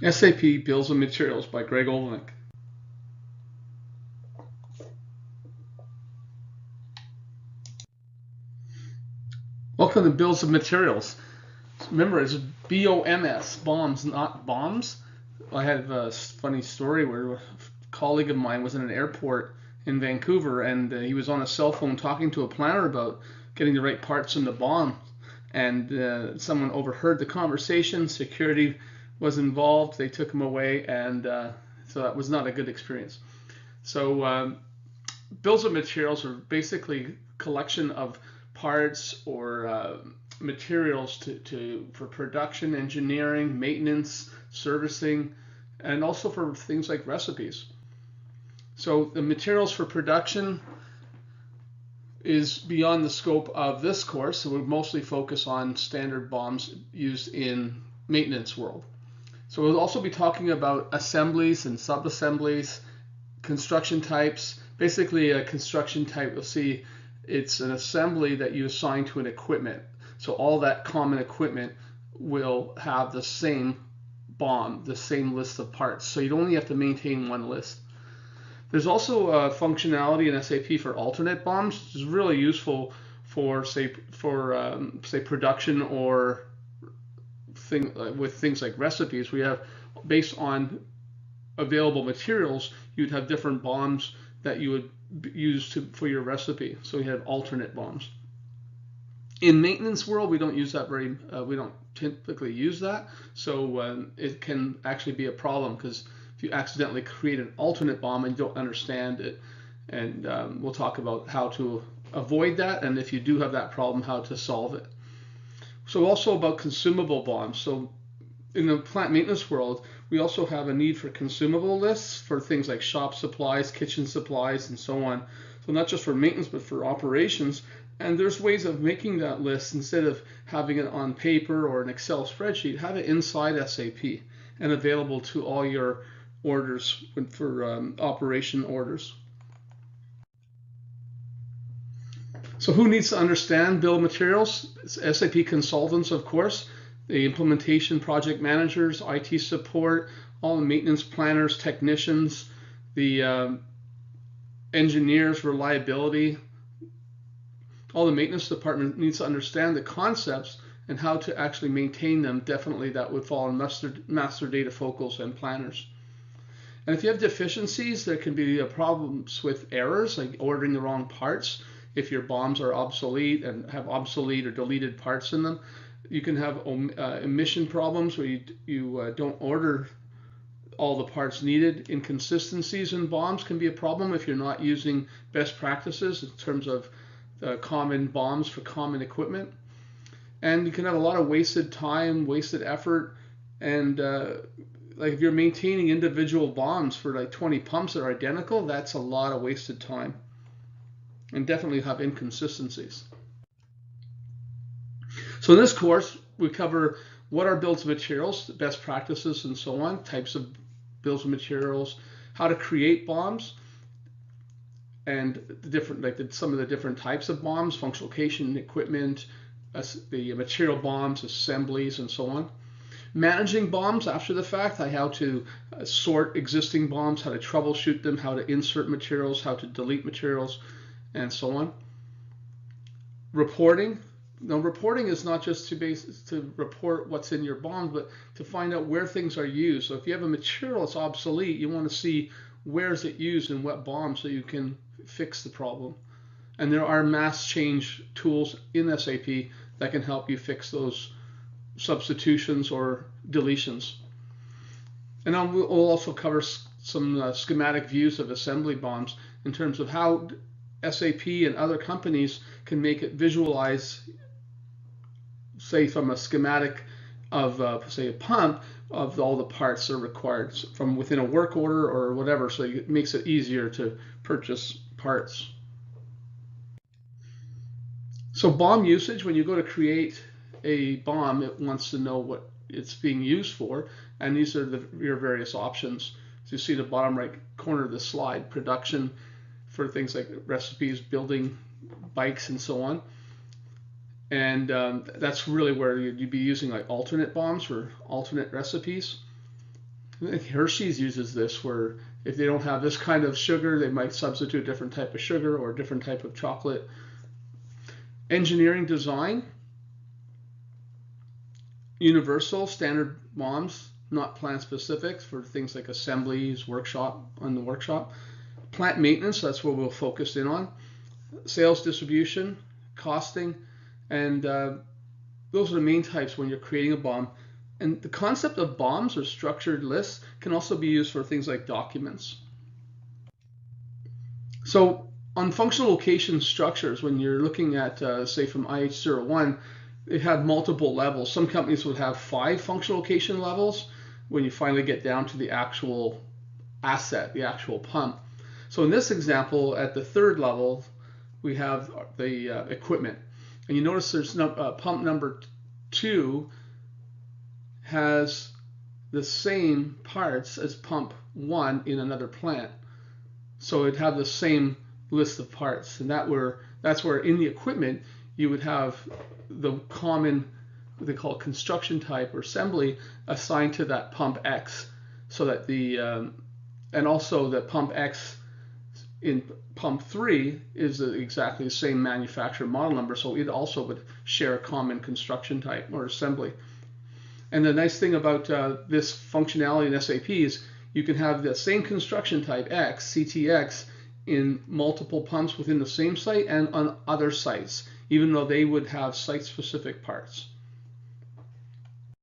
SAP Bills of Materials by Greg Olenick. Welcome to Bills of Materials. Remember, it's BOMS, BOMS, not bombs. I had a funny story where a colleague of mine was in an airport in Vancouver, and he was on a cell phone talking to a planner about getting the right parts in the bomb. And someone overheard the conversation. Security was involved. They took him away, and so that was not a good experience. So bills of materials are basically collection of parts or materials for production, engineering, maintenance, servicing, and also for things like recipes. So the materials for production is beyond the scope of this course, so we mostly focus on standard bombs used in maintenance world. So we'll also be talking about assemblies and sub-assemblies, construction types. Basically, a construction type, you'll see it's an assembly that you assign to an equipment. So all that common equipment will have the same BOM, the same list of parts. So you'd only have to maintain one list. There's also functionality in SAP for alternate BOMs, which is really useful for say production or with things like recipes. We have, based on available materials, you'd have different BOMs that you would use for your recipe. So you have alternate BOMs. In maintenance world, we don't use that we don't typically use that. So it can actually be a problem, because if you accidentally create an alternate BOM and you don't understand it, and we'll talk about how to avoid that, and if you do have that problem, how to solve it. So also about consumable BOMs. So in the plant maintenance world, we also have a need for consumable lists for things like shop supplies, kitchen supplies, and so on. So not just for maintenance, but for operations. And there's ways of making that list, instead of having it on paper or an Excel spreadsheet, have it inside SAP and available to all your orders for operation orders. So who needs to understand bill of materials? It's SAP consultants, of course, the implementation project managers, IT support, all the maintenance planners, technicians, the engineers, reliability. All the maintenance department needs to understand the concepts and how to actually maintain them. Definitely that would fall on master data focals and planners. And if you have deficiencies, there can be problems with errors, like ordering the wrong parts. If your BOMs are obsolete and have obsolete or deleted parts in them, you can have omission problems where you don't order all the parts needed. Inconsistencies in BOMs can be a problem if you're not using best practices in terms of common BOMs for common equipment. And you can have a lot of wasted time, wasted effort, and like if you're maintaining individual BOMs for like 20 pumps that are identical, that's a lot of wasted time, and definitely have inconsistencies. So in this course, we cover what are bills of materials, best practices, and so on, types of bills of materials, how to create BOMs, and the different, some of the different types of BOMs, functional equipment, the material BOMs, assemblies, and so on. Managing BOMs after the fact, how to sort existing BOMs, how to troubleshoot them, how to insert materials, how to delete materials, and so on. Reporting. Now, reporting is not just to report what's in your BOM, but to find out where things are used. So if you have a material that's obsolete, you want to see where is it used in what BOM, so you can fix the problem. And there are mass change tools in SAP that can help you fix those substitutions or deletions. And then we'll also cover some schematic views of assembly BOMs in terms of how SAP and other companies can make it visualize, say from a schematic of say a pump, of all the parts that are required from within a work order or whatever, so it makes it easier to purchase parts. So BOM usage, when you go to create a BOM, it wants to know what it's being used for, and these are your various options. So you see the bottom right corner of the slide, production for things like recipes, building bikes, and so on. And that's really where you'd be using like alternate BOMs or alternate recipes. I think Hershey's uses this, where if they don't have this kind of sugar, they might substitute a different type of sugar or a different type of chocolate. Engineering design, universal, standard BOMs, not plant specific, for things like assemblies, on the workshop. Plant maintenance, that's what we'll focus in on. Sales, distribution, costing, and those are the main types when you're creating a BOM. And the concept of BOMs, or structured lists, can also be used for things like documents. So on functional location structures, when you're looking at, say, from IH01, they have multiple levels. Some companies would have 5 functional location levels when you finally get down to the actual asset, the actual pump. So in this example, at the 3rd level, we have the equipment. And you notice there's pump number 2 has the same parts as pump 1 in another plant. So it'd have the same list of parts. And that's where in the equipment you would have the common, what they call construction type or assembly, assigned to that pump X, so that and also the pump X in pump 3 is exactly the same manufacturer model number, so it also would share a common construction type or assembly. And the nice thing about this functionality in SAP is you can have the same construction type X, CTX, in multiple pumps within the same site and on other sites, even though they would have site-specific parts.